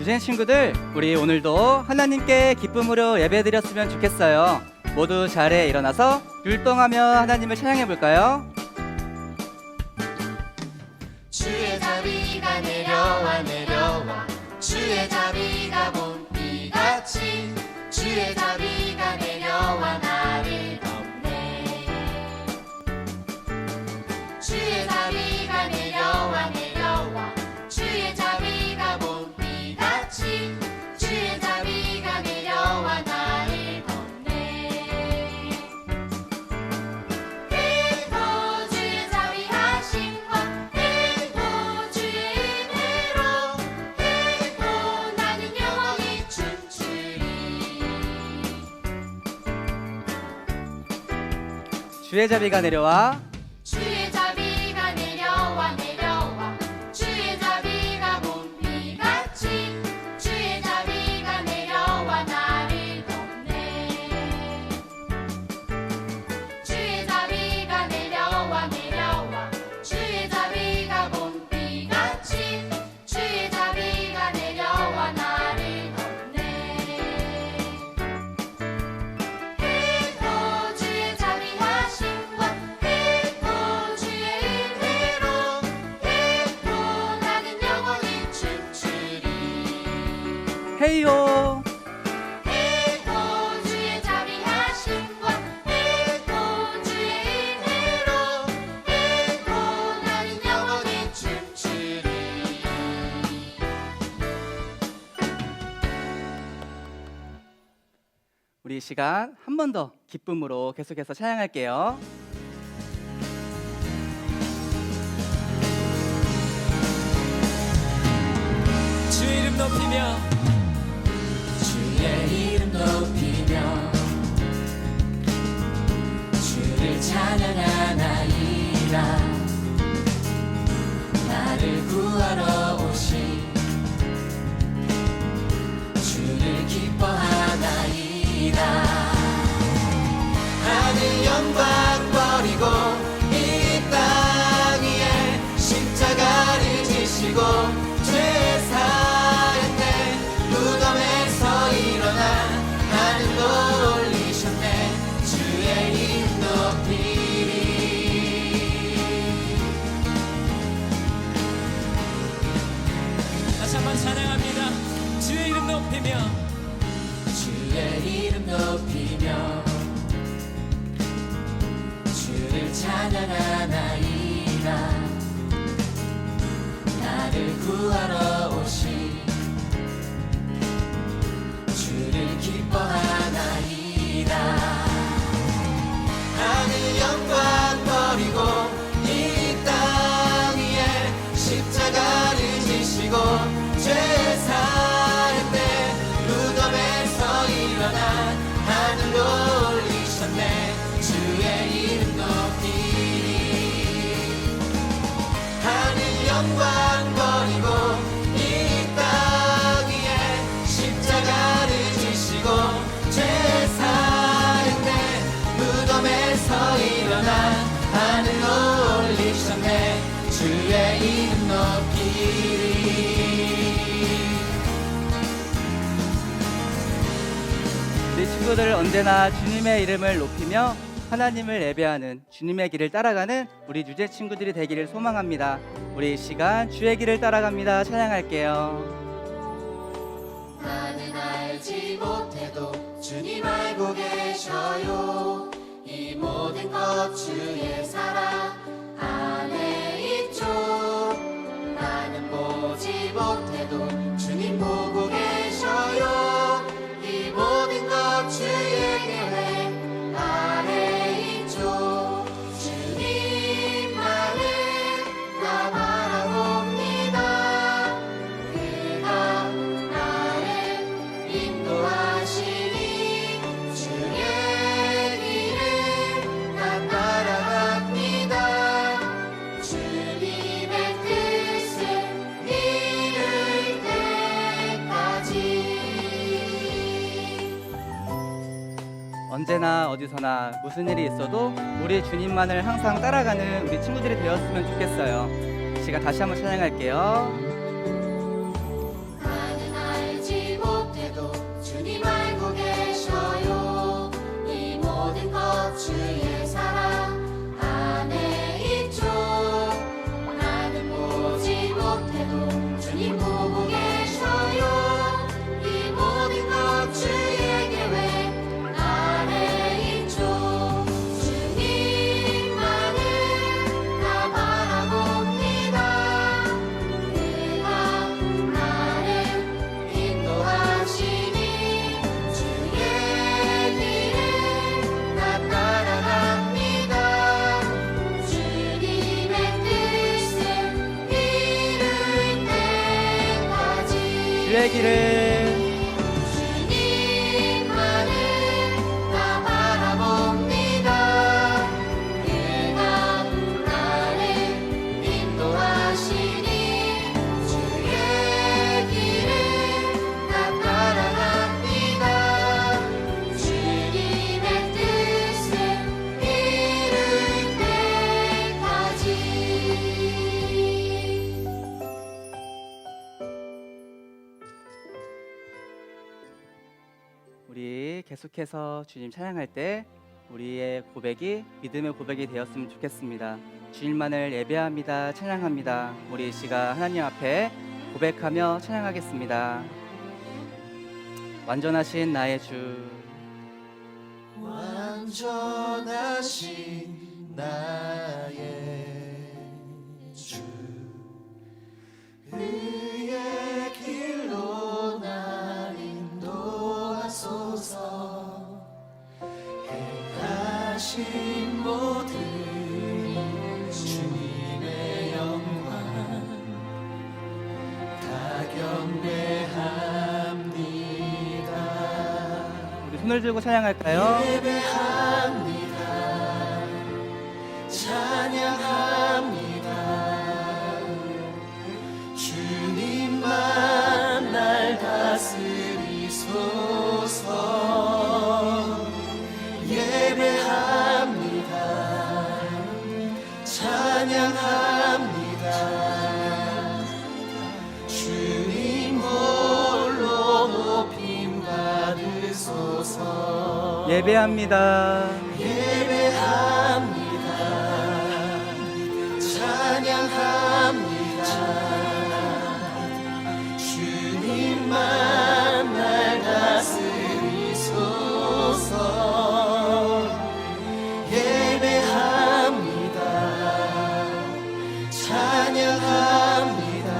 유진 친구들, 우리 오늘도 하나님께 기쁨으로 예배드렸으면 좋겠어요. 모두 자리에 일어나서 율동하며 하나님을 찬양해 볼까요? 주의 자비가 내려와 내려와 주의 자비가 봄비같이 주의 자비가 내려와 나를 덮네. 주의 자비가 내려와 내려와 주의 자비가 봄비같이 주의 자비가 내려와 나를 덮네. 행복 주의 자비하심과 행복 주의 은혜로 행복 나는 영원히 춤추리. 주의 자비가 내려와 주의 자비가 내려와 내려와 주의 자비가 봄비같이 주의 자비가 내려와 나를 덮네. 주의 자비가 내려와 내려와 주의 자비가 봄비같이 주의 자비가 내려와 나를 덮네. 행복 주의 자비하심과 행복 주의 은혜로 행복 나는 영원히 춤추리. 헤이요. 행복 주의 자비하심과 행복 주의 은혜로 행복 나는 영원히 춤추리. 우리 이 시간 한 번 더 기쁨으로 계속해서 찬양할게요. 주의 이름 높이며 주의 이름 높이며 주를 찬양하나이다. 나를 구하러 오신 주를 기뻐하나이다. 하늘 영광 버리고 이 땅 위에 십자가를 지시고 죄 사했네. 무덤에서 일어나 하늘로 올리셨네. 주의 이름 높이리. 다시 한번 찬양합니다. 주의 이름 높이며 주의 이름 높이며 주를 찬양하나이다. 나를 구하러 오신 주를 기뻐하나이다. 하늘 영광 버리고 이 땅 위에 십자가를 지시고 죄 사했네. 무덤에서 일어나 하늘로 올리셨네. 주의 이름 높이리. 하늘 영광 버리고 이 땅 위에 십자가를 지시고 죄 사했네. 무덤에서 일어나 하늘로 올리셨네. 주의 이름 높이리. 우리 친구들 언제나 주님의 이름을 높이며 하나님을 예배하는 주님의 길을 따라가는 우리 유재 친구들이 되기를 소망합니다. 우리 이 시간 주의 길을 따라갑니다. 찬양할게요. 나는 알지 못해도 주님 알고 계셔요. 이 모든 것 주의 사랑 안에 있죠. 나는 보지 못해도 주님 보고 계셔요. 이 모든 것 주의 계획 안에 있죠. 주님만을 나 바라봅니다. 그가 나를 인도하시니 주의 길을 나 따라갑니다. 주님의 뜻을 이룰 때까지. 언제나 어디서나 무슨 일이 있어도 우리 주님만을 항상 따라가는 우리 친구들이 되었으면 좋겠어요. 이 시간 다시 한번 찬양할게요. 나는 주님 보고 계셔요. 이 모든 것 주의 계획 아래 있죠. 주님만을 다 바라봅니다. 그가 나를 인도하시니 주의 길을 다 따라갑니다. 주님의 뜻을 이룰 때까지 주의 길을 주님만을 다 바라봅니다. 그가 나를 인도하시니 주의 길을 다 따라갑니다. 주님의 뜻을 이룰 때까지. 우리 계속해서 주님 찬양할 때 우리의 고백이 믿음의 고백이 되었으면 좋겠습니다. 주님만을 예배합니다. 찬양합니다. 우리 이 시간 하나님 앞에 고백하며 찬양하겠습니다. 완전하신 나의 주, 완전하신 나의 주 의의 길로 날 인도하소서. 행하신 모든 주님의 영광 다 경배합니다. 우리 손을 들고 찬양할까요? 예배합니다. 찬양합니다. 주님만 날 다스리소서. 예배합니다. 찬양합니다. 주님 홀로 높임 받으소서. 예배합니다. 예배합니다. 찬양합니다. 주님만 날 다스리소서. 예배합니다. 찬양합니다.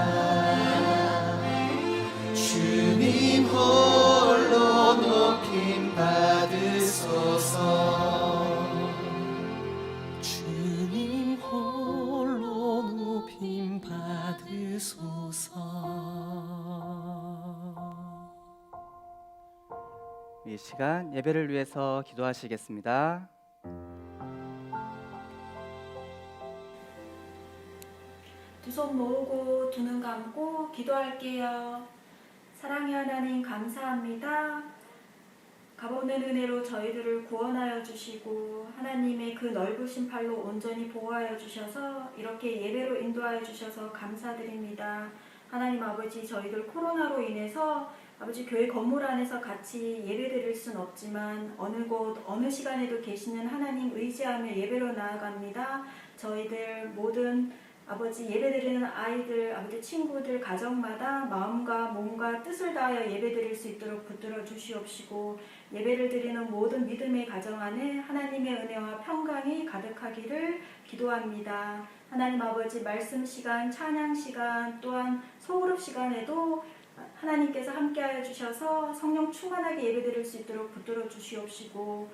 주님 홀로 높임 받으소서. 주님 홀로 높임 받으소서. 이 시간 예배를 위해서 기도하시겠습니다. 두 손 모으고 두 눈 감고 기도할게요. 사랑의 하나님 감사합니다. 값없는 은혜로 저희들을 구원하여 주시고 하나님의 그 넓으신 팔로 온전히 보호하여 주셔서 이렇게 예배로 인도하여 주셔서 감사드립니다. 하나님 아버지, 저희들 코로나로 인해서 아버지 교회 건물 안에서 같이 예배드릴 순 없지만 어느 곳 어느 시간에도 계시는 하나님 의지하며 예배로 나아갑니다. 저희들 모든 아버지 예배드리는 아이들, 아버지 친구들 가정마다 마음과 몸과 뜻을 다하여 예배드릴 수 있도록 붙들어 주시옵시고 예배를 드리는 모든 믿음의 가정 안에 하나님의 은혜와 평강이 가득하기를 기도합니다. 하나님 아버지 말씀 시간, 찬양 시간, 또한 소그룹 시간에도 하나님께서 함께하여 주셔서 성령 충만하게 예배드릴 수 있도록 붙들어 주시옵시고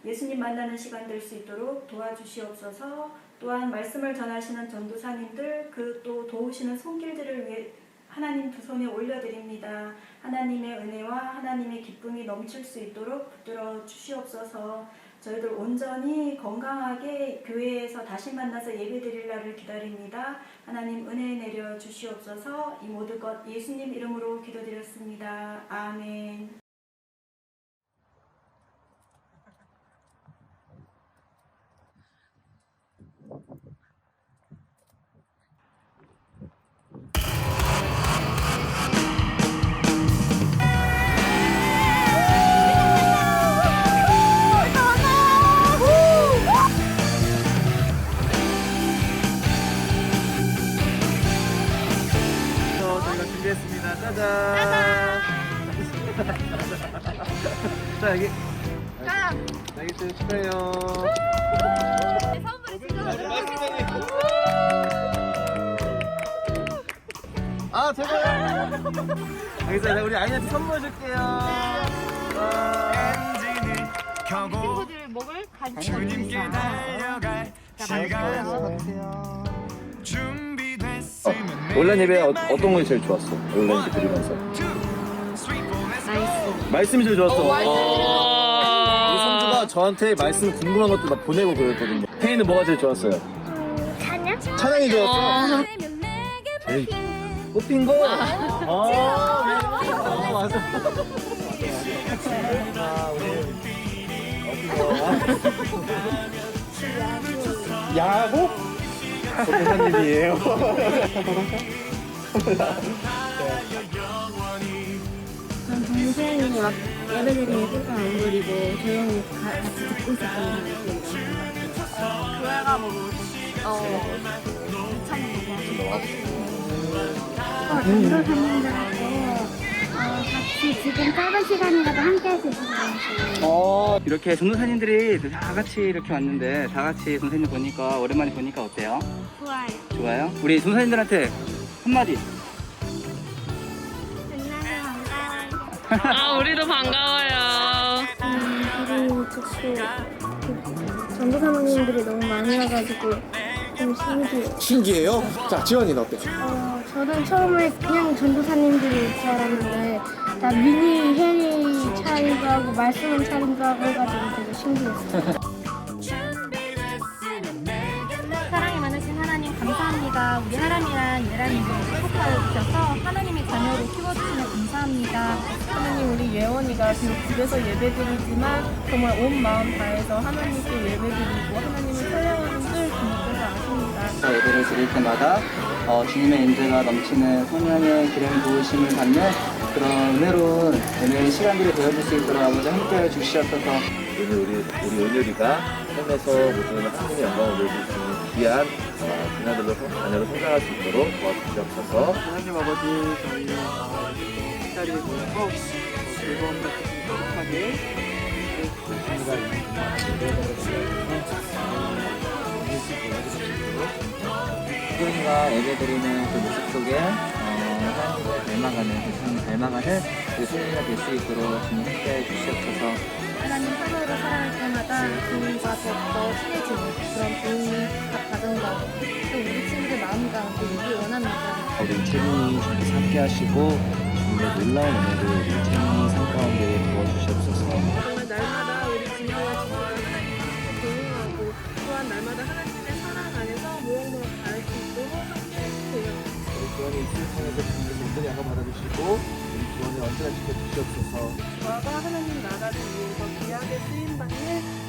예수님 만나는 시간 될 수 있도록 도와주시옵소서. 또한 말씀을 전하시는 전도사님들 그 또 도우시는 손길들을 위해 하나님 두 손에 올려드립니다. 하나님의 은혜와 하나님의 기쁨이 넘칠 수 있도록 붙들어 주시옵소서. 저희들 온전히 건강하게 교회에서 다시 만나서 예배드릴 날을 기다립니다. 하나님 은혜 내려 주시옵소서. 이 모든 것 예수님 이름으로 기도드렸습니다. 아멘. 준비했습니다. 짜잔. 자, 여기. 여기 좀 축하해요. 아, 제가요. 알겠습니다. 우리 아이한테 선물 줄게요. 친구들 먹을 간식 온라인 예배 어떤 거 제일 좋았어? 온라인 예배 드리면서 말씀이 제일 좋았어. 우리 성주가 저한테 말씀 궁금한 것도 막 보내고 그랬거든요. 혜인은 뭐가 제일 좋았어요? 찬양이 좋았어. 제일 뽑힌 거? 맞아. 야구? 대사님이에요. 전 동생이 막 예배드리는 뜻을 안 부리고 조용히 같이 듣고 있었던 것 교회가 먹고 전도사님들하고 같이 지금 짧은 시간이라도 함께 할 수 있어서 너무 좋아요. 이렇게 전도사님들이 다 같이 이렇게 왔는데 다 같이 선생님 보니까 오랜만에 보니까 어때요? 좋아요. 좋아요? 우리 전도사님들한테 한마디. 만나서 반가워요. 우리도 반가워요. 기분이 좋고 전도사모님들이 너무 많이 와가지고 좀 신기해요. 신기해요? 자, 지원이는 어때? 저는 처음에 그냥 전도사님들이 있지 않았는데 다 미니 혜리 차림도 하고 말씀은 차림도 하고 해가지고 되게 신기했어요. 사랑이 많으신 하나님 감사합니다. 우리 하람이랑 예란이를 축복하여 주셔서 하나님의 자녀로 키워주시면 감사합니다. 하나님, 우리 예원이가 비록 집에서 예배드리지만 정말 온 마음 다해서 하나님께 예배드리고 하나님을 찬양하는 늘 주님께서 아십니다. 예배를 드릴 때마다 주님의 인재가 넘치는 성령의 기름 부으심을 받는 그런 은혜로운 시간들이 되어질 수 있도록 아버지 함께해 주시옵소서. 오늘 우리 은율이가 삶에서 모든 하나님의 영광을 누릴 수 있는 귀한 자녀로 성장할 수 있도록 도와주시옵소서. 하나님 아버지 저희 식자리에 모여서 즐거움 같은 행복하게 수연이가 예배드리는 그 모습 속에 하나님을 닮아가는 예수님을 닮아가는 그 수연이가 될 수 있도록 주님 함께해 주시옵소서. 하나님 하루하루 살아갈 때마다 주님과 더욱더 친해지는 그런 좋은 가정과 또 우리 친구들 마음 가운데 있기 원합니다. 우리 채민이 주님께서 함께 하시고 주님의 놀라운 은혜를 우리 채민이 삶 가운데 부어주시옵소서. 정말 날마다 우리 진영과 지구가 동행하고 또한 날마다 하나님의 사랑 안에서 무럭무럭 자랄 수 있도록 함께 해주세요. 우리 지원이 입술 통해서 주님께서 온전히 영광 받아주시고 우리 지원을 언제나 지켜주시옵소서. 저가 하나님 나라를 위해서 귀하게 쓰임받는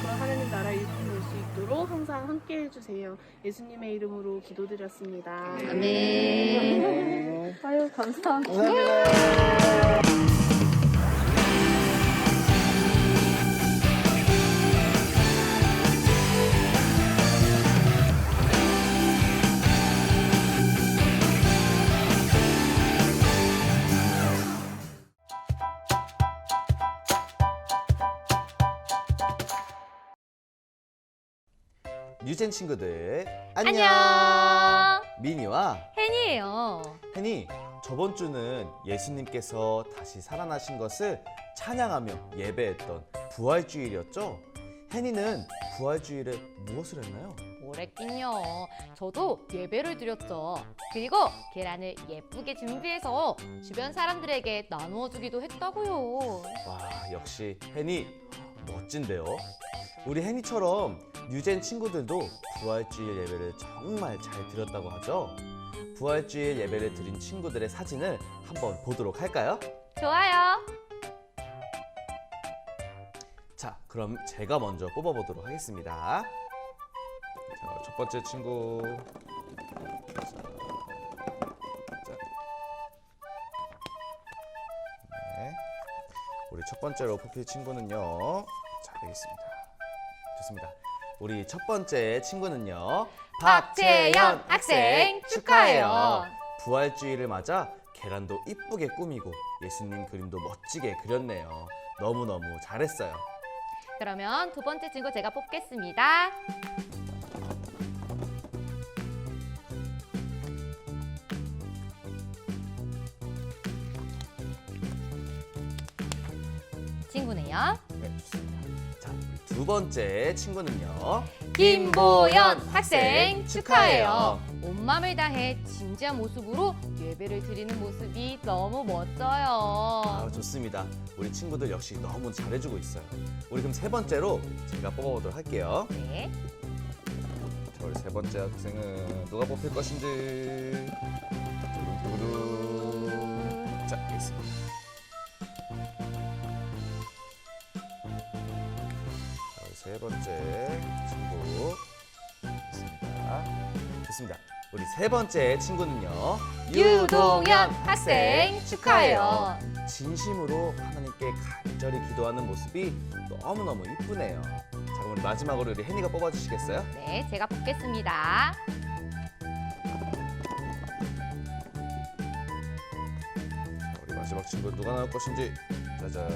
그런 하나님 나라의 일꾼이 될 수 있도록 항상 함께 해주세요. 예수님의 이름으로 기도드렸습니다. 아멘. 아유, 감사합니다. 뉴젠 친구들 안녕. 미니와 혜니예요. 혜니, 저번 주는 예수님께서 다시 살아나신 것을 찬양하며 예배했던 부활주일이었죠? 혜니는 부활주일에 무엇을 했나요? 뭐랬긴요. 저도 예배를 드렸죠. 그리고 계란을 예쁘게 준비해서 주변 사람들에게 나누어 주기도 했다고요. 와, 역시 혜니 멋진데요? 우리 혜니처럼 뉴젠 친구들도 부활주일 예배를 정말 잘 드렸다고 하죠? 부활주일 예배를 드린 친구들의 사진을 한번 보도록 할까요? 좋아요. 자, 그럼 제가 먼저 뽑아보도록 하겠습니다. 자, 첫 번째 친구. 네. 우리 첫 번째로 뽑힐 친구는요. 자, 여기 있습니다. 좋습니다. 우리 첫 번째 친구는요. 박채연 학생 축하해요. 부활주일을 맞아 계란도 이쁘게 꾸미고 예수님 그림도 멋지게 그렸네요. 너무너무 잘했어요. 그러면 두 번째 친구 제가 뽑겠습니다. 친구네요. 네, 좋습니다. 자, 우리 두 번째 친구는요. 김보연 학생 축하해요. 온 마음을 다해 진지한 모습으로 예배를 드리는 모습이 너무 멋져요. 아, 좋습니다. 우리 친구들 역시 너무 잘해주고 있어요. 우리 그럼 세 번째로 제가 뽑아보도록 할게요. 네. 자, 우리 세 번째 학생은 누가 뽑힐 것인지. 두루두루. 자, 여기 있습니다. 자, 우리 세 번째 친구 있습니다. 좋습니다. 우리 세 번째 친구는요. 유동현 학생 축하해요. 진심으로 하나님께 간절히 기도하는 모습이 너무너무 이쁘네요. 자, 그럼 우리 마지막으로 우리 혜니가 뽑아주시겠어요? 네, 제가 뽑겠습니다. 자, 우리 마지막 친구 누가 나올 것인지. 짜잔.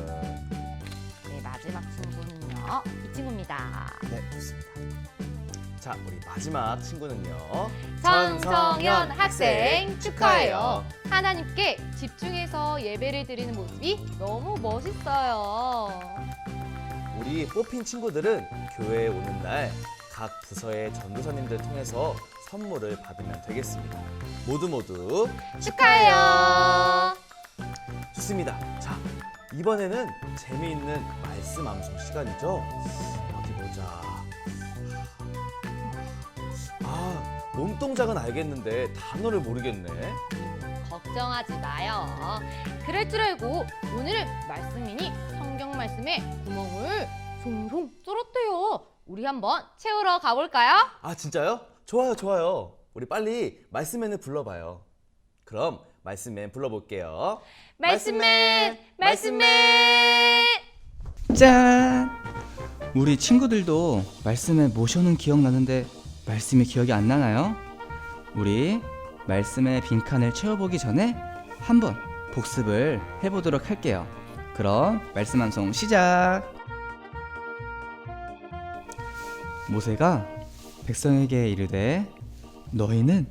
네, 마지막 친구는요. 이 친구입니다. 네, 좋습니다. 자, 우리 마지막 친구는요. 전성현 학생 축하해요. 하나님께 집중해서 예배를 드리는 모습이 너무 멋있어요. 우리 뽑힌 친구들은 교회에 오는 날 각 부서의 전도사님들 통해서 선물을 받으면 되겠습니다. 모두 축하해요. 좋습니다. 자, 이번에는 재미있는 말씀 암송 시간이죠. 어디 보자. 아, 몸동작은 알겠는데 단어를 모르겠네. 걱정하지 마요. 그럴 줄 알고 오늘은 말씀이니 성경 말씀에 구멍을 송송 뚫었대요. 우리 한번 채우러 가볼까요? 아, 진짜요? 좋아요, 좋아요. 우리 빨리 말씀맨을 불러봐요. 그럼 말씀맨 불러볼게요. 말씀맨! 짠! 우리 친구들도 말씀에 모셔놓은 기억나는데 말씀이 기억이 안 나나요? 우리 말씀의 빈칸을 채워보기 전에 한번 복습을 해보도록 할게요. 그럼 말씀 암송 시작! 모세가 백성에게 이르되 너희는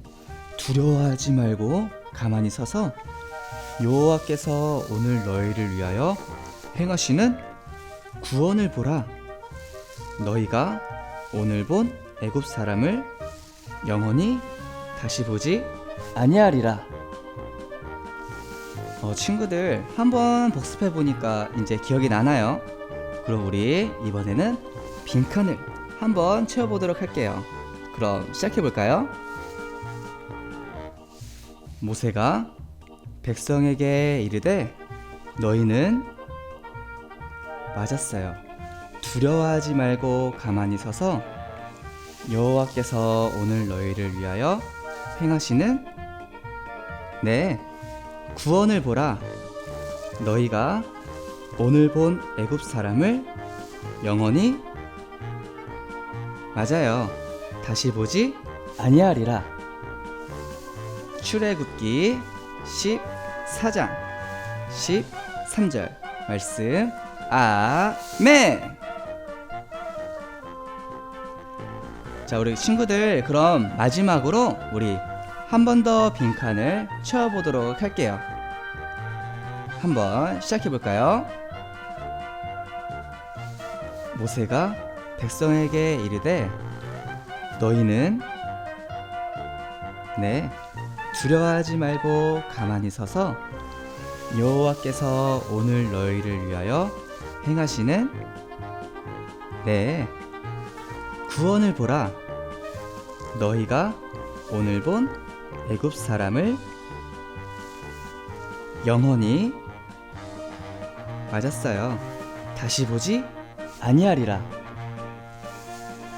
두려워하지 말고 가만히 서서 여호와께서 오늘 너희를 위하여 행하시는 구원을 보라. 너희가 오늘 본 애굽 사람을 영원히 다시 보지 아니하리라. 친구들 한번 복습해 보니까 이제 기억이 나나요? 그럼 우리 이번에는 빈칸을 한번 채워보도록 할게요. 그럼 시작해 볼까요? 모세가 백성에게 이르되 너희는 맞았어요. 두려워하지 말고 가만히 서서 여호와께서 오늘 너희를 위하여 행하시는 구원을 보라. 너희가 오늘 본 애굽 사람을 영원히 맞아요. 다시 보지 아니하리라. 출애굽기 14장 13절 말씀. 아멘. 자, 우리 친구들 그럼 마지막으로 우리 한 번 더 빈칸을 채워보도록 할게요. 한번 시작해 볼까요? 모세가 백성에게 이르되 너희는 두려워하지 말고 가만히 서서 여호와께서 오늘 너희를 위하여 행하시는 구원을 보라. 너희가 오늘 본 애굽 사람을 영원히 맞았어요. 다시 보지 아니하리라.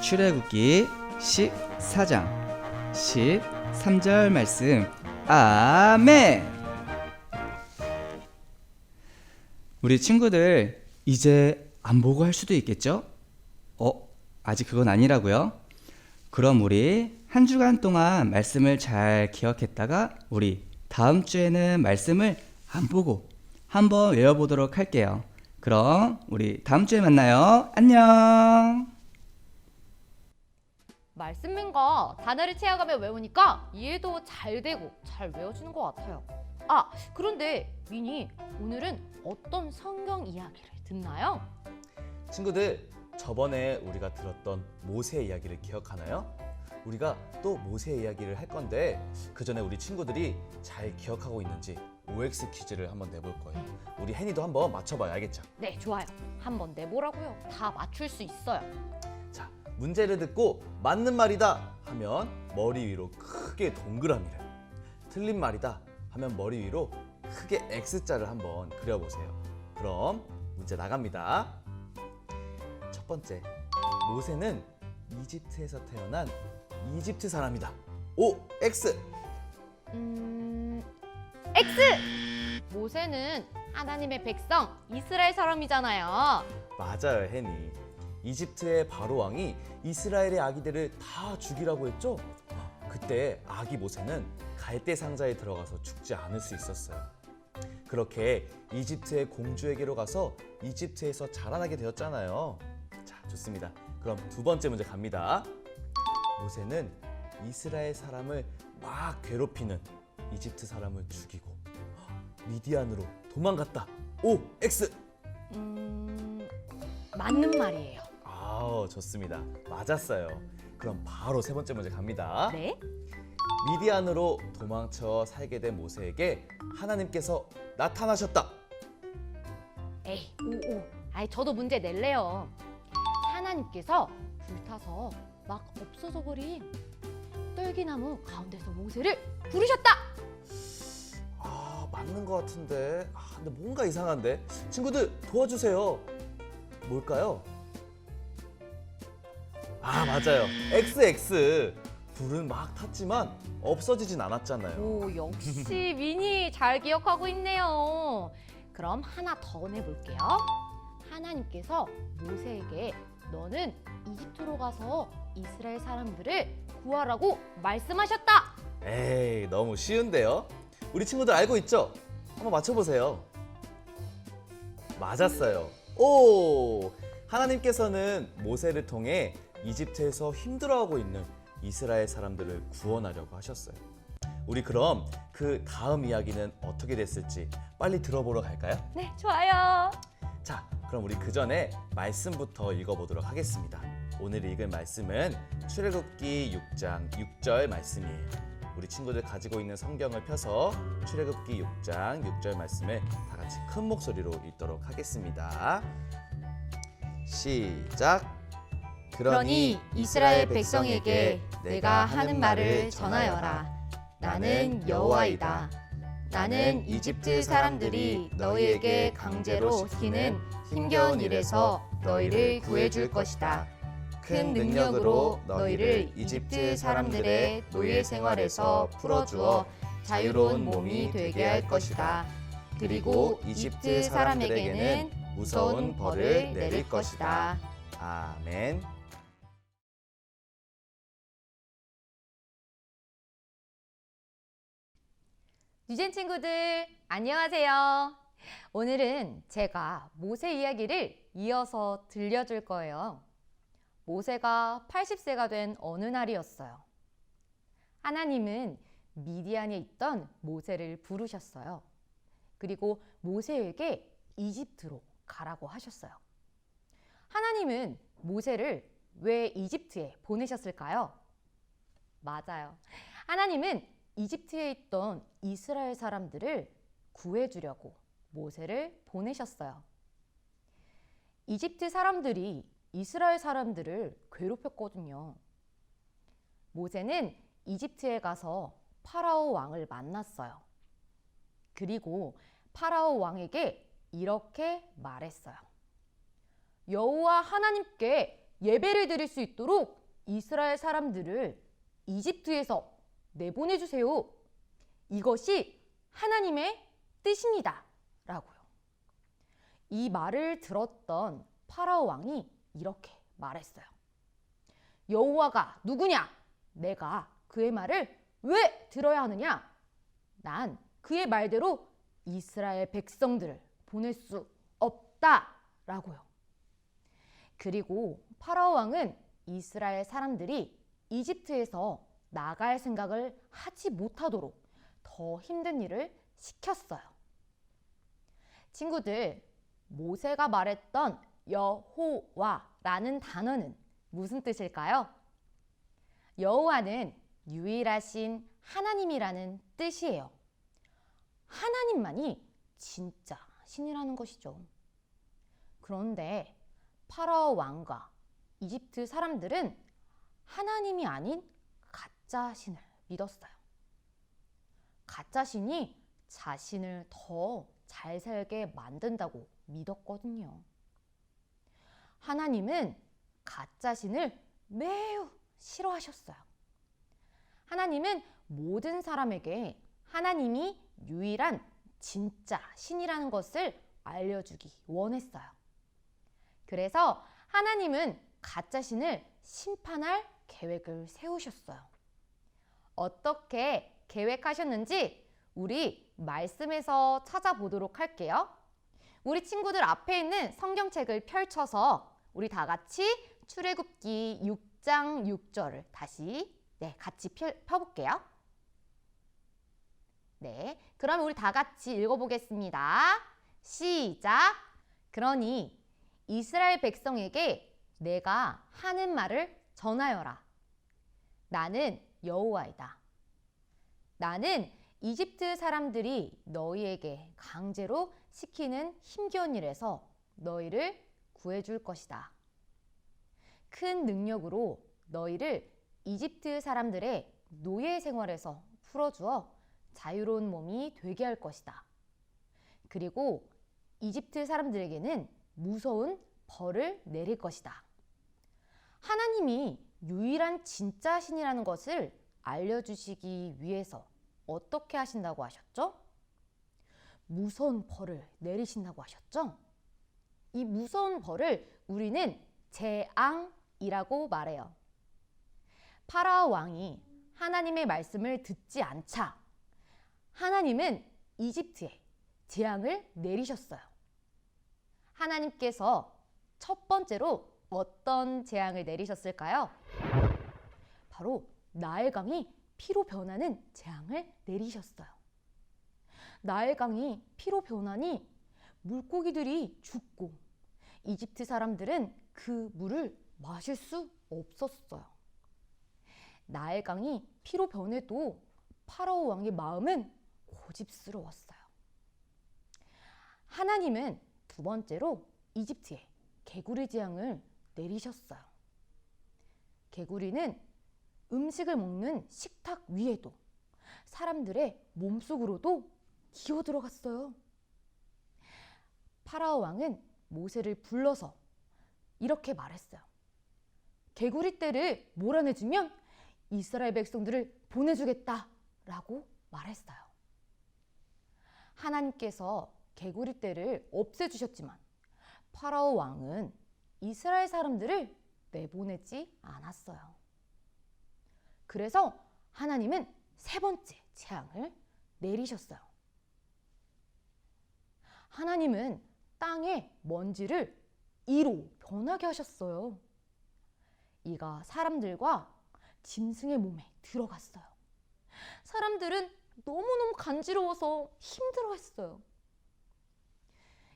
출애굽기 14장 13절 말씀. 아멘. 우리 친구들 이제 안 보고 할 수도 있겠죠? 아직 그건 아니라고요? 그럼 우리 한 주간 동안 말씀을 잘 기억했다가 우리 다음 주에는 말씀을 안 보고 한번 외워보도록 할게요. 그럼 우리 다음 주에 만나요. 안녕. 말씀인가 단어를 채워가며 외우니까 이해도 잘 되고 잘 외워지는 것 같아요. 아, 그런데 미니, 오늘은 어떤 성경 이야기를 듣나요? 친구들, 저번에 우리가 들었던 모세 이야기를 기억하나요? 우리가 또 모세 이야기를 할 건데 그 전에 우리 친구들이 잘 기억하고 있는지 OX 퀴즈를 한번 내볼 거예요. 우리 혜니도 한번 맞춰봐요. 알겠죠? 네, 좋아요. 한번 내보라고요. 다 맞출 수 있어요. 자, 문제를 듣고 맞는 말이다 하면 머리 위로 크게 동그라미를, 틀린 말이다 하면 머리 위로 크게 X자를 한번 그려보세요. 그럼 문제 나갑니다. 첫 번째, 모세는 이집트에서 태어난 이집트 사람이다. O, X. X! 모세는 하나님의 백성 이스라엘 사람이잖아요. 맞아요, 혜니. 이집트의 바로 왕이 이스라엘의 아기들을 다 죽이라고 했죠? 그때 아기 모세는 갈대 상자에 들어가서 죽지 않을 수 있었어요. 그렇게 이집트의 공주에게로 가서 이집트에서 자라나게 되었잖아요. 자, 좋습니다. 그럼 두 번째 문제 갑니다. 모세는 이스라엘 사람을 막 괴롭히는 이집트 사람을 죽이고 미디안으로 도망갔다. O, X. 맞는 말이에요. 아, 좋습니다. 맞았어요. 그럼 바로 세 번째 문제 갑니다. 네? 미디안으로 도망쳐 살게 된 모세에게 하나님께서 나타나셨다. 에이, 오. 아이, 저도 문제 낼래요. 하나님께서 불타서 막 없어져 버린 떨기나무 가운데서 모세를 부르셨다. 아, 맞는 것 같은데. 근데 뭔가 이상한데. 친구들 도와주세요. 뭘까요? 아, 맞아요. XX. 불은 막 탔지만 없어지진 않았잖아요. 오, 역시 미니 잘 기억하고 있네요. 그럼 하나 더 내볼게요. 하나님께서 모세에게 너는 이집트로 가서 이스라엘 사람들을 구하라고 말씀하셨다. 에이, 너무 쉬운데요? 우리 친구들 알고 있죠? 한번 맞춰보세요. 맞았어요. 오! 하나님께서는 모세를 통해 이집트에서 힘들어하고 있는 이스라엘 사람들을 구원하려고 하셨어요. 우리 그럼 그 다음 이야기는 어떻게 됐을지 빨리 들어보러 갈까요? 네, 좋아요. 자, 그럼 우리 그 전에 말씀부터 읽어보도록 하겠습니다. 오늘 읽을 말씀은 출애굽기 6장 6절 말씀이에요. 우리 친구들 가지고 있는 성경을 펴서 출애굽기 6장 6절 말씀을 다 같이 큰 목소리로 읽도록 하겠습니다. 시작. 그러니 이스라엘 백성에게 내가 하는 말을 전하여라. 나는 여호와이다. 나는 이집트 사람들이 너희에게 강제로 시키는 힘겨운 일에서 너희를 구해줄 것이다. 큰 능력으로 너희를 이집트 사람들의 노예 생활에서 풀어주어 자유로운 몸이 되게 할 것이다. 그리고 이집트 사람에게는 무서운 벌을 내릴 것이다. 아멘. 유젠 친구들, 안녕하세요. 오늘은 제가 모세 이야기를 이어서 들려줄 거예요. 모세가 80세가 된 어느 날이었어요. 하나님은 미디안에 있던 모세를 부르셨어요. 그리고 모세에게 이집트로 가라고 하셨어요. 하나님은 모세를 왜 이집트에 보내셨을까요? 맞아요. 하나님은 이집트에 있던 이스라엘 사람들을 구해주려고 모세를 보내셨어요. 이집트 사람들이 이스라엘 사람들을 괴롭혔거든요. 모세는 이집트에 가서 파라오 왕을 만났어요. 그리고 파라오 왕에게 이렇게 말했어요. 여호와 하나님께 예배를 드릴 수 있도록 이스라엘 사람들을 이집트에서 내보내주세요. 이것이 하나님의 뜻입니다. 라고요. 이 말을 들었던 파라오 왕이 이렇게 말했어요. 여호와가 누구냐? 내가 그의 말을 왜 들어야 하느냐? 난 그의 말대로 이스라엘 백성들을 보낼 수 없다라고요. 그리고 파라오 왕은 이스라엘 사람들이 이집트에서 나갈 생각을 하지 못하도록 더 힘든 일을 시켰어요. 친구들, 모세가 말했던 여호와라는 단어는 무슨 뜻일까요? 여호와는 유일하신 하나님이라는 뜻이에요. 하나님만이 진짜 신이라는 것이죠. 그런데 파라오 왕과 이집트 사람들은 하나님이 아닌 가짜 신을 믿었어요. 가짜 신이 자신을 더 잘 살게 만든다고 믿었거든요. 하나님은 가짜 신을 매우 싫어하셨어요. 하나님은 모든 사람에게 하나님이 유일한 진짜 신이라는 것을 알려주기 원했어요. 그래서 하나님은 가짜 신을 심판할 계획을 세우셨어요. 어떻게 계획하셨는지 우리 말씀에서 찾아보도록 할게요. 우리 친구들 앞에 있는 성경책을 펼쳐서 우리 다 같이 출애굽기 6장 6절을 다시 같이 펴볼게요. 네, 그럼 우리 다 같이 읽어보겠습니다. 시작! 그러니 이스라엘 백성에게 내가 하는 말을 전하여라. 나는 여호와이다. 나는 이집트 사람들이 너희에게 강제로 시키는 힘겨운 일에서 너희를 구해줄 것이다. 큰 능력으로 너희를 이집트 사람들의 노예 생활에서 풀어주어 자유로운 몸이 되게 할 것이다. 그리고 이집트 사람들에게는 무서운 벌을 내릴 것이다. 하나님이 유일한 진짜 신이라는 것을 알려주시기 위해서 어떻게 하신다고 하셨죠? 무서운 벌을 내리신다고 하셨죠? 이 무서운 벌을 우리는 재앙이라고 말해요. 파라오 왕이 하나님의 말씀을 듣지 않자 하나님은 이집트에 재앙을 내리셨어요. 하나님께서 첫 번째로 어떤 재앙을 내리셨을까요? 바로 나일강이 피로 변하는 재앙을 내리셨어요. 나일강이 피로 변하니 물고기들이 죽고 이집트 사람들은 그 물을 마실 수 없었어요. 나일강이 피로 변해도 파라오 왕의 마음은 고집스러웠어요. 하나님은 두 번째로 이집트에 개구리 재앙을 내리셨어요. 개구리는 음식을 먹는 식탁 위에도 사람들의 몸속으로도 기어 들어갔어요. 파라오 왕은 모세를 불러서 이렇게 말했어요. 개구리 떼를 몰아내주면 이스라엘 백성들을 보내주겠다라고 말했어요. 하나님께서 개구리 떼를 없애주셨지만 파라오 왕은 이스라엘 사람들을 내보내지 않았어요. 그래서 하나님은 세 번째 재앙을 내리셨어요. 하나님은 땅의 먼지를 이로 변하게 하셨어요. 이가 사람들과 짐승의 몸에 들어갔어요. 사람들은 너무너무 간지러워서 힘들어했어요.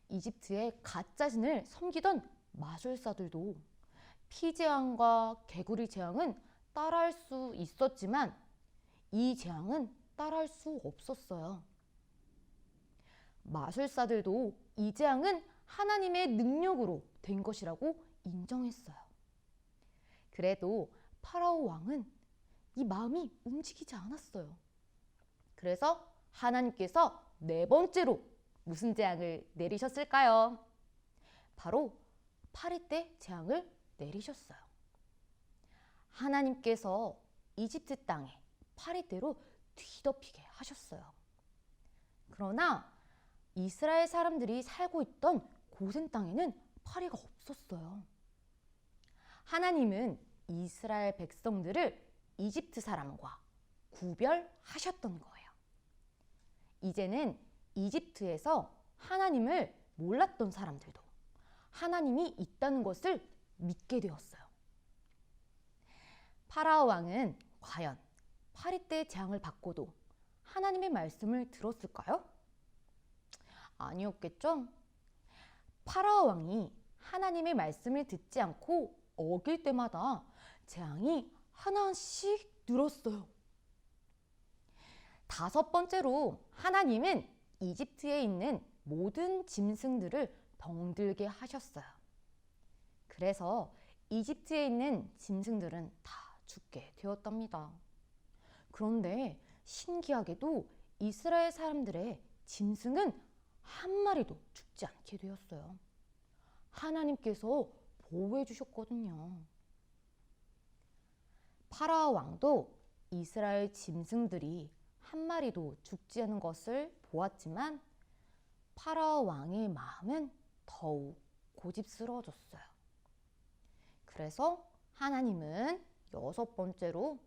이집트의 가짜 신을 섬기던 마술사들도 피재앙과 개구리 재앙은 따라할 수 있었지만 이 재앙은 따라할 수 없었어요. 마술사들도 이 재앙은 하나님의 능력으로 된 것이라고 인정했어요. 그래도 파라오 왕은 이 마음이 움직이지 않았어요. 그래서 하나님께서 네 번째로 무슨 재앙을 내리셨을까요? 바로 파리떼 재앙을 내리셨어요. 하나님께서 이집트 땅에 파리떼로 뒤덮이게 하셨어요. 그러나 이스라엘 사람들이 살고 있던 고센 땅에는 파리가 없었어요. 하나님은 이스라엘 백성들을 이집트 사람과 구별하셨던 거예요. 이제는 이집트에서 하나님을 몰랐던 사람들도 하나님이 있다는 것을 믿게 되었어요. 파라오 왕은 과연 파리떼 재앙을 받고도 하나님의 말씀을 들었을까요? 아니었겠죠? 파라오 왕이 하나님의 말씀을 듣지 않고 어길 때마다 재앙이 하나씩 늘었어요. 5번째로 하나님은 이집트에 있는 모든 짐승들을 병들게 하셨어요. 그래서 이집트에 있는 짐승들은 다 죽게 되었답니다. 그런데 신기하게도 이스라엘 사람들의 짐승은 한 마리도 죽지 않게 되었어요. 하나님께서 보호해 주셨거든요. 파라오 왕도 이스라엘 짐승들이 한 마리도 죽지 않은 것을 보았지만 파라오 왕의 마음은 더욱 고집스러워졌어요. 그래서 하나님은 6번째로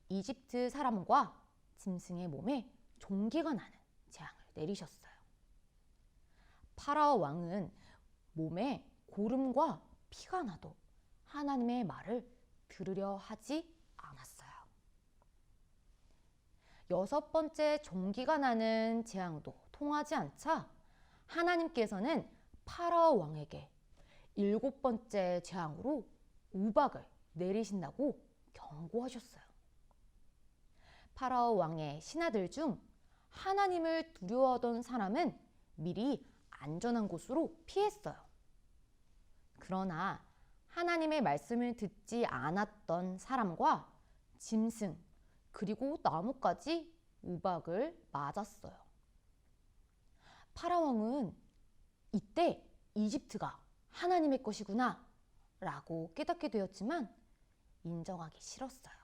이집트 사람과 짐승의 몸에 종기가 나는 재앙을 내리셨어요. 파라오 왕은 몸에 고름과 피가 나도 하나님의 말을 들으려 하지 않았어요. 6번째 종기가 나는 재앙도 통하지 않자 하나님께서는 파라오 왕에게 7번째 재앙으로 우박을 내리신다고 경고하셨어요. 파라오 왕의 신하들 중 하나님을 두려워하던 사람은 미리 안전한 곳으로 피했어요. 그러나 하나님의 말씀을 듣지 않았던 사람과 짐승 그리고 나무까지 우박을 맞았어요. 파라오 왕은 이때 이집트가 하나님의 것이구나 라고 깨닫게 되었지만 인정하기 싫었어요.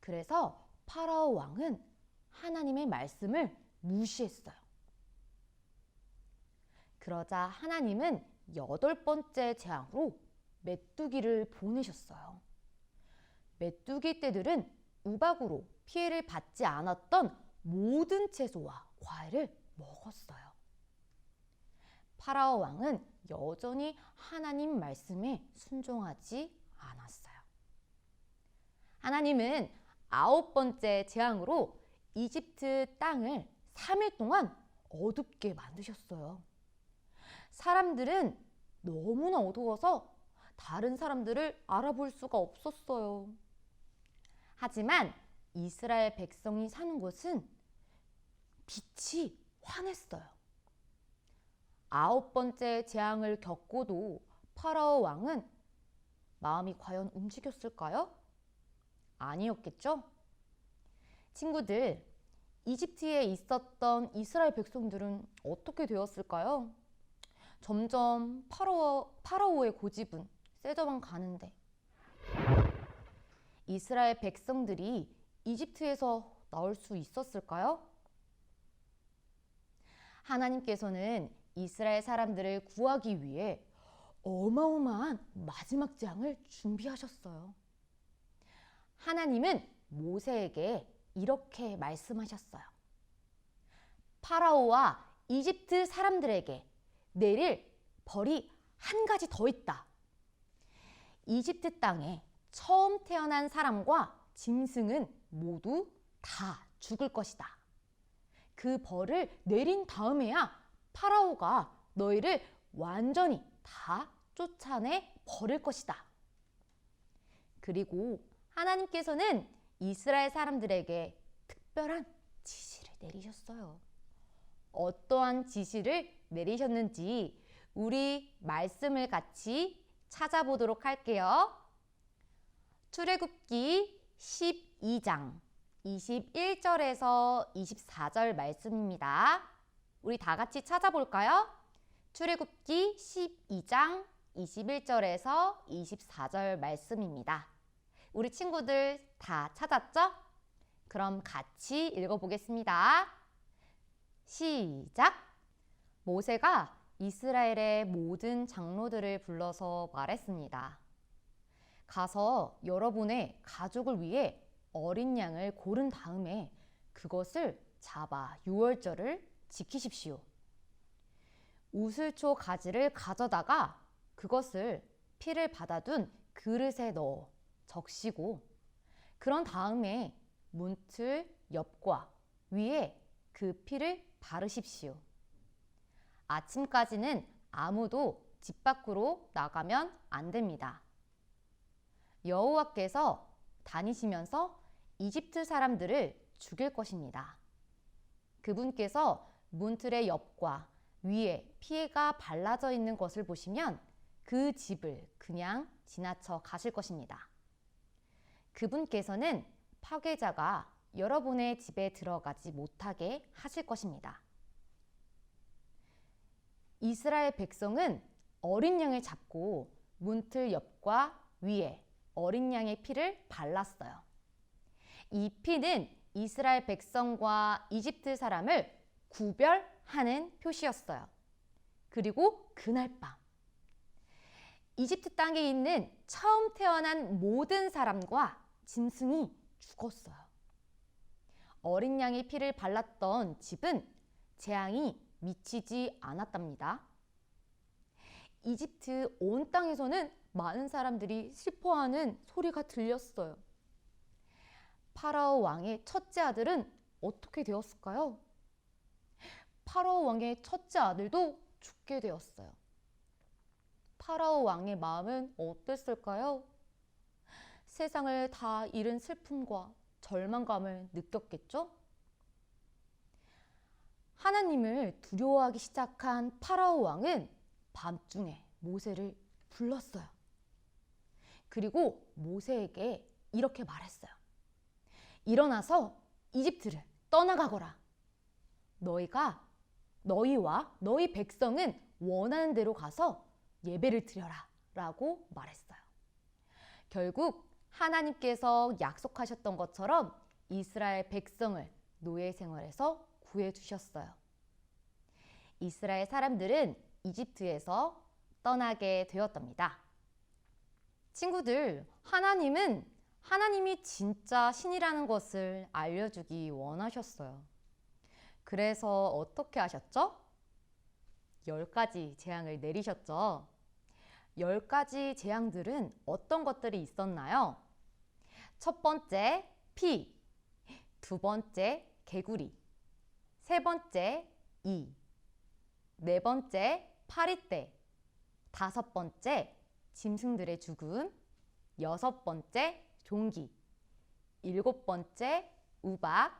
그래서 파라오 왕은 하나님의 말씀을 무시했어요. 그러자 하나님은 8번째 재앙으로 메뚜기를 보내셨어요. 메뚜기 떼들은 우박으로 피해를 받지 않았던 모든 채소와 과일을 먹었어요. 파라오 왕은 여전히 하나님 말씀에 순종하지 않았어요. 하나님은 9번째 재앙으로 이집트 땅을 3일 동안 어둡게 만드셨어요. 사람들은 너무나 어두워서 다른 사람들을 알아볼 수가 없었어요. 하지만 이스라엘 백성이 사는 곳은 빛이 환했어요. 9번째 재앙을 겪고도 파라오 왕은 마음이 과연 움직였을까요? 아니었겠죠? 친구들, 이집트에 있었던 이스라엘 백성들은 어떻게 되었을까요? 점점 파라오의 고집은 세져만 가는데 이스라엘 백성들이 이집트에서 나올 수 있었을까요? 하나님께서는 이스라엘 사람들을 구하기 위해 어마어마한 마지막 재앙을 준비하셨어요. 하나님은 모세에게 이렇게 말씀하셨어요. 파라오와 이집트 사람들에게 내릴 벌이 한 가지 더 있다. 이집트 땅에 처음 태어난 사람과 짐승은 모두 다 죽을 것이다. 그 벌을 내린 다음에야 파라오가 너희를 완전히 다 쫓아내 버릴 것이다. 그리고 하나님께서는 이스라엘 사람들에게 특별한 지시를 내리셨어요. 어떠한 지시를 내리셨는지 우리 말씀을 같이 찾아보도록 할게요. 출애굽기 12장 21절에서 24절 말씀입니다. 우리 다 같이 찾아볼까요? 출애굽기 12장 21절에서 24절 말씀입니다. 우리 친구들 다 찾았죠? 그럼 같이 읽어보겠습니다. 시작! 모세가 이스라엘의 모든 장로들을 불러서 말했습니다. 가서 여러분의 가족을 위해 어린 양을 고른 다음에 그것을 잡아 유월절을 지키십시오. 우슬초 가지를 가져다가 그것을 피를 받아둔 그릇에 넣어 적시고 그런 다음에 문틀 옆과 위에 그 피를 바르십시오. 아침까지는 아무도 집 밖으로 나가면 안 됩니다. 여호와께서 다니시면서 이집트 사람들을 죽일 것입니다. 그분께서 문틀의 옆과 위에 피가 발라져 있는 것을 보시면 그 집을 그냥 지나쳐 가실 것입니다. 그분께서는 파괴자가 여러분의 집에 들어가지 못하게 하실 것입니다. 이스라엘 백성은 어린 양을 잡고 문틀 옆과 위에 어린 양의 피를 발랐어요. 이 피는 이스라엘 백성과 이집트 사람을 구별하는 표시였어요. 그리고 그날 밤 이집트 땅에 있는 처음 태어난 모든 사람과 짐승이 죽었어요. 어린 양의 피를 발랐던 집은 재앙이 미치지 않았답니다. 이집트 온 땅에서는 많은 사람들이 슬퍼하는 소리가 들렸어요. 파라오 왕의 첫째 아들은 어떻게 되었을까요? 파라오 왕의 첫째 아들도 죽게 되었어요. 파라오 왕의 마음은 어땠을까요? 세상을 다 잃은 슬픔과 절망감을 느꼈겠죠? 하나님을 두려워하기 시작한 파라오 왕은 밤중에 모세를 불렀어요. 그리고 모세에게 이렇게 말했어요. 일어나서 이집트를 떠나가거라. 너희와 너희 백성은 원하는 대로 가서 예배를 드려라 라고 말했어요. 결국 하나님께서 약속하셨던 것처럼 이스라엘 백성을 노예 생활에서 구해주셨어요. 이스라엘 사람들은 이집트에서 떠나게 되었답니다. 친구들, 하나님이 진짜 신이라는 것을 알려주기 원하셨어요. 그래서 어떻게 하셨죠? 10가지 재앙을 내리셨죠. 10가지 재앙들은 어떤 것들이 있었나요? 첫 번째, 피. 두 번째, 개구리. 세 번째, 이. 네 번째, 파리떼. 다섯 번째, 짐승들의 죽음. 여섯 번째, 종기. 일곱 번째, 우박.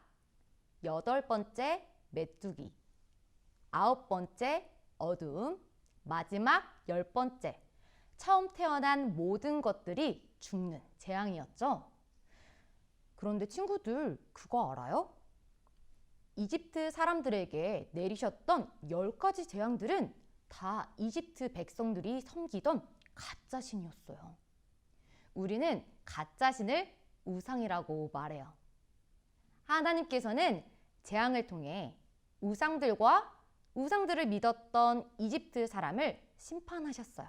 여덟 번째, 메뚜기. 아홉 번째, 어두움. 마지막 10번째, 처음 태어난 모든 것들이 죽는 재앙이었죠. 그런데 친구들, 그거 알아요? 이집트 사람들에게 내리셨던 10가지 재앙들은 다 이집트 백성들이 섬기던 가짜 신이었어요. 우리는 가짜 신을 우상이라고 말해요. 하나님께서는 재앙을 통해 우상들을 믿었던 이집트 사람을 심판하셨어요.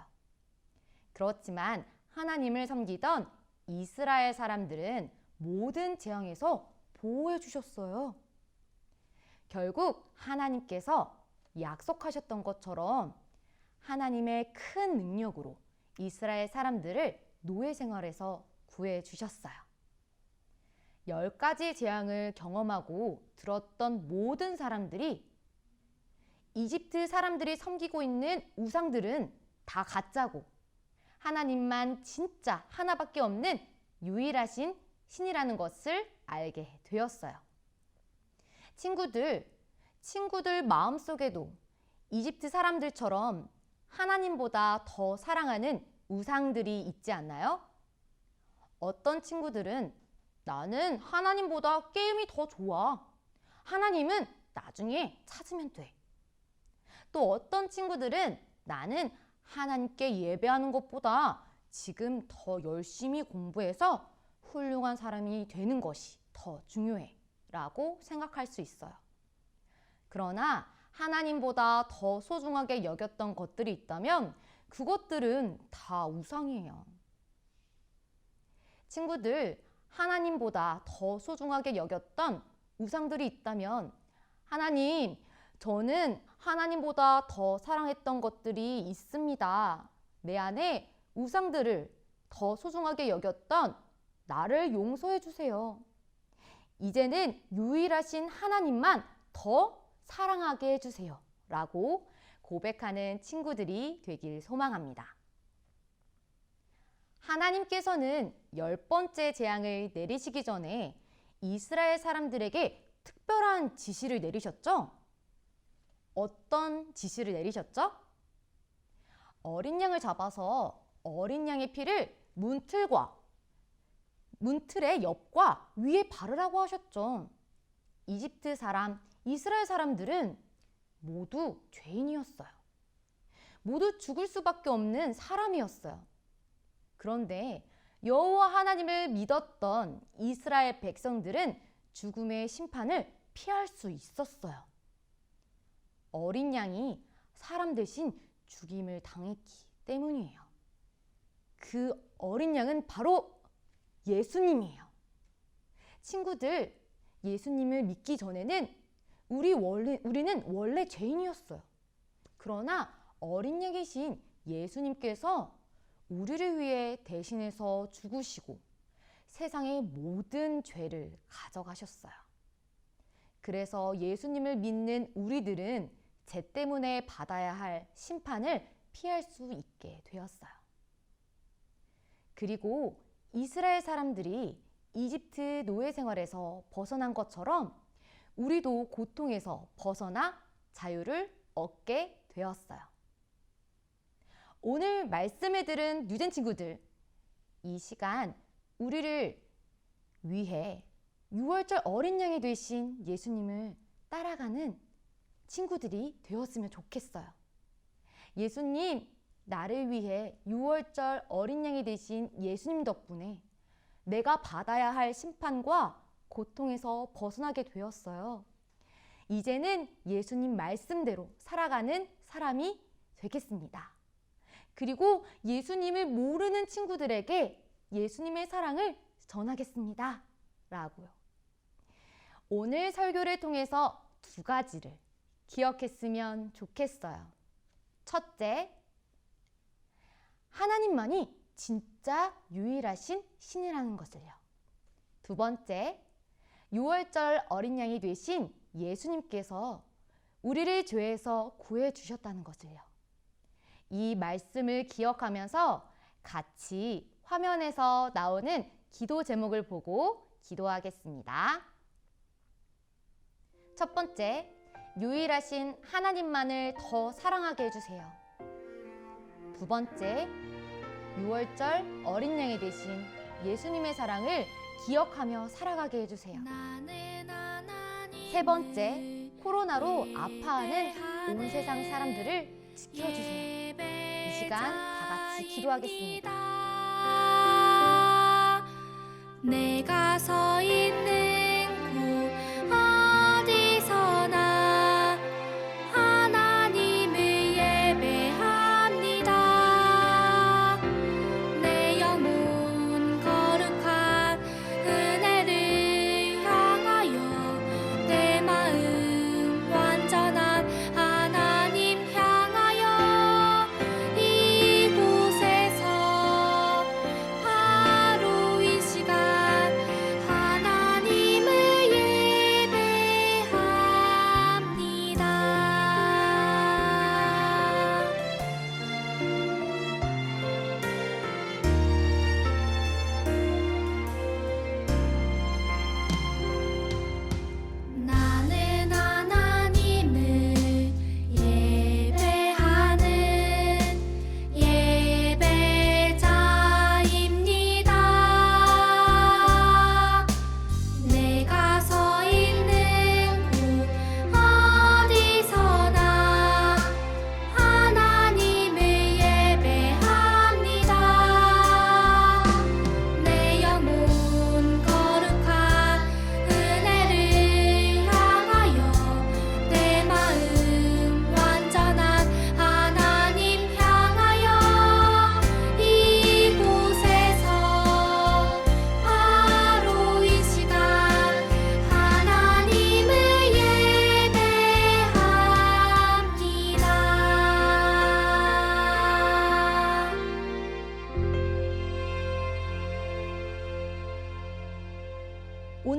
그렇지만 하나님을 섬기던 이스라엘 사람들은 모든 재앙에서 보호해 주셨어요. 결국 하나님께서 약속하셨던 것처럼 하나님의 큰 능력으로 이스라엘 사람들을 노예 생활에서 구해 주셨어요. 10가지 재앙을 경험하고 들었던 모든 사람들이 이집트 사람들이 섬기고 있는 우상들은 다 가짜고 하나님만 진짜 하나밖에 없는 유일하신 신이라는 것을 알게 되었어요. 친구들 마음속에도 이집트 사람들처럼 하나님보다 더 사랑하는 우상들이 있지 않나요? 어떤 친구들은 나는 하나님보다 게임이 더 좋아. 하나님은 나중에 찾으면 돼. 또 어떤 친구들은 나는 하나님께 예배하는 것보다 지금 더 열심히 공부해서 훌륭한 사람이 되는 것이 더 중요해 라고 생각할 수 있어요. 그러나 하나님보다 더 소중하게 여겼던 것들이 있다면 그것들은 다 우상이에요. 친구들, 하나님보다 더 소중하게 여겼던 우상들이 있다면 하나님, 저는 하나님보다 더 사랑했던 것들이 있습니다. 내 안에 우상들을 더 소중하게 여겼던 나를 용서해 주세요. 이제는 유일하신 하나님만 더 사랑하게 해주세요. 라고 고백하는 친구들이 되길 소망합니다. 하나님께서는 10번째 재앙을 내리시기 전에 이스라엘 사람들에게 특별한 지시를 내리셨죠? 어떤 지시를 내리셨죠? 어린 양을 잡아서 어린 양의 피를 문틀의 옆과 위에 바르라고 하셨죠. 이집트 사람, 이스라엘 사람들은 모두 죄인이었어요. 모두 죽을 수밖에 없는 사람이었어요. 그런데 여호와 하나님을 믿었던 이스라엘 백성들은 죽음의 심판을 피할 수 있었어요. 어린 양이 사람 대신 죽임을 당했기 때문이에요. 그 어린 양은 바로 예수님이에요. 친구들, 예수님을 믿기 전에는 우리는 원래 죄인이었어요. 그러나 어린 양이신 예수님께서 우리를 위해 대신해서 죽으시고 세상의 모든 죄를 가져가셨어요. 그래서 예수님을 믿는 우리들은 죄 때문에 받아야 할 심판을 피할 수 있게 되었어요. 그리고 이스라엘 사람들이 이집트 노예 생활에서 벗어난 것처럼 우리도 고통에서 벗어나 자유를 얻게 되었어요. 오늘 말씀을 들은 뉴젠 친구들, 이 시간 우리를 위해 6월절 어린 양이 되신 예수님을 따라가는 친구들이 되었으면 좋겠어요. 예수님, 나를 위해 6월절 어린 양이 되신 예수님 덕분에 내가 받아야 할 심판과 고통에서 벗어나게 되었어요. 이제는 예수님 말씀대로 살아가는 사람이 되겠습니다. 그리고 예수님을 모르는 친구들에게 예수님의 사랑을 전하겠습니다. 라고요. 오늘 설교를 통해서 2가지를 기억했으면 좋겠어요. 첫째, 하나님만이 진짜 유일하신 신이라는 것을요. 2번째, 6월절 어린 양이 되신 예수님께서 우리를 죄에서 구해주셨다는 것을요. 이 말씀을 기억하면서 같이 화면에서 나오는 기도 제목을 보고 기도하겠습니다. 첫 번째, 유일하신 하나님만을 더 사랑하게 해주세요. 2번째, 6월절 어린 양이 되신 예수님의 사랑을 기억하며 살아가게 해주세요. 3번째, 코로나로 아파하는 온 세상 사람들을 지켜주세요. 이 시간 다 같이 기도하겠습니다. 내가 서 있는 곳 어디서나 하나님을 예배합니다. 내 영혼 거룩한 은혜를 향하여 내 마음 완전한 하나님 향하여 이곳에서 바로 이 시간 하나님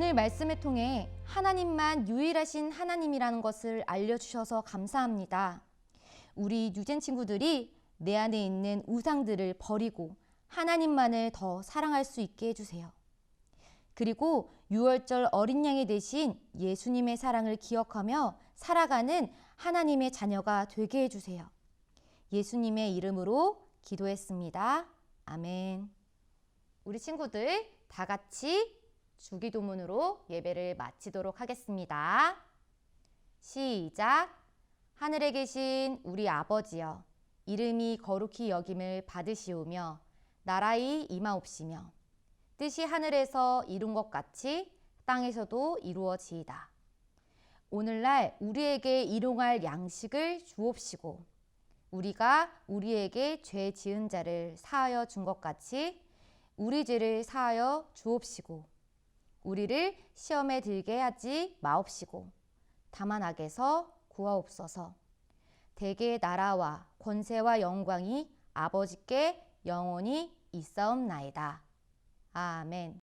오늘 말씀을 통해 하나님만 유일하신 하나님이라는 것을 알려주셔서 감사합니다. 우리 뉴젠 친구들이 내 안에 있는 우상들을 버리고 하나님만을 더 사랑할 수 있게 해주세요. 그리고 6월절 어린 양이 되신 예수님의 사랑을 기억하며 살아가는 하나님의 자녀가 되게 해주세요. 예수님의 이름으로 기도했습니다. 아멘. 우리 친구들 다 같이 주기도문으로 예배를 마치도록 하겠습니다. 시작. 하늘에 계신 우리 아버지여, 이름이 거룩히 여김을 받으시오며 나라의 임하옵시며 뜻이 하늘에서 이룬 것 같이 땅에서도 이루어지이다. 오늘날 우리에게 일용할 양식을 주옵시고 우리가 우리에게 죄 지은 자를 사하여 준 것 같이 우리 죄를 사하여 주옵시고 우리를 시험에 들게 하지 마옵시고 다만 악에서 구하옵소서. 대개의 나라와 권세와 영광이 아버지께 영원히 있사옵나이다. 아멘.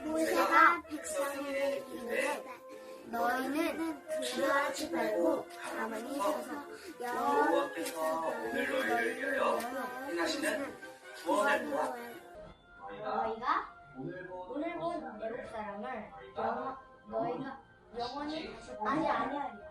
모세가 백성을 이르되 너희는 두려워하지 말고 가만히 서서 여호와께서 오늘 너희를 위하여 행하시는 구원을 보아. 너희가 오늘 본 애국 사람을 너희가 영원히 다시 보지 아니하리라.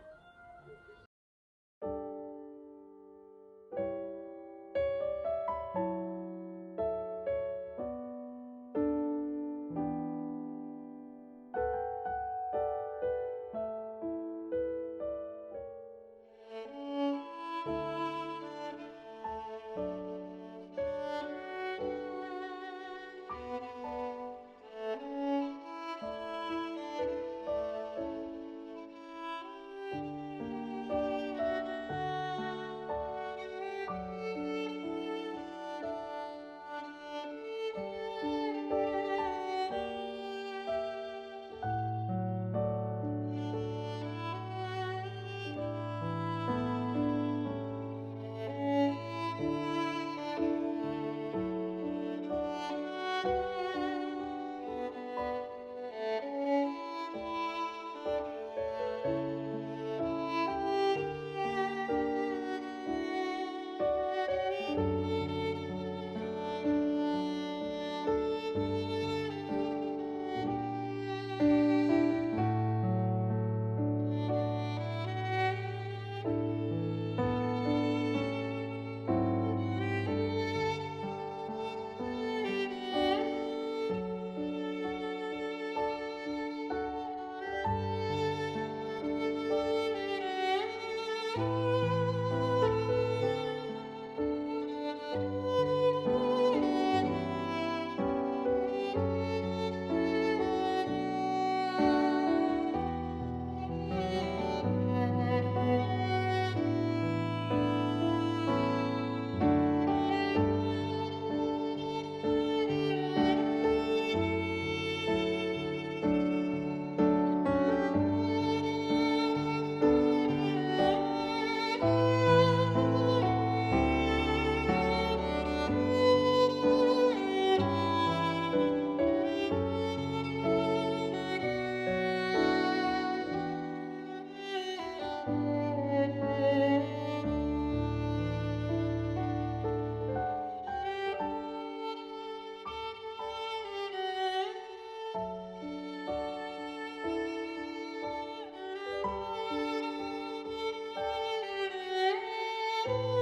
주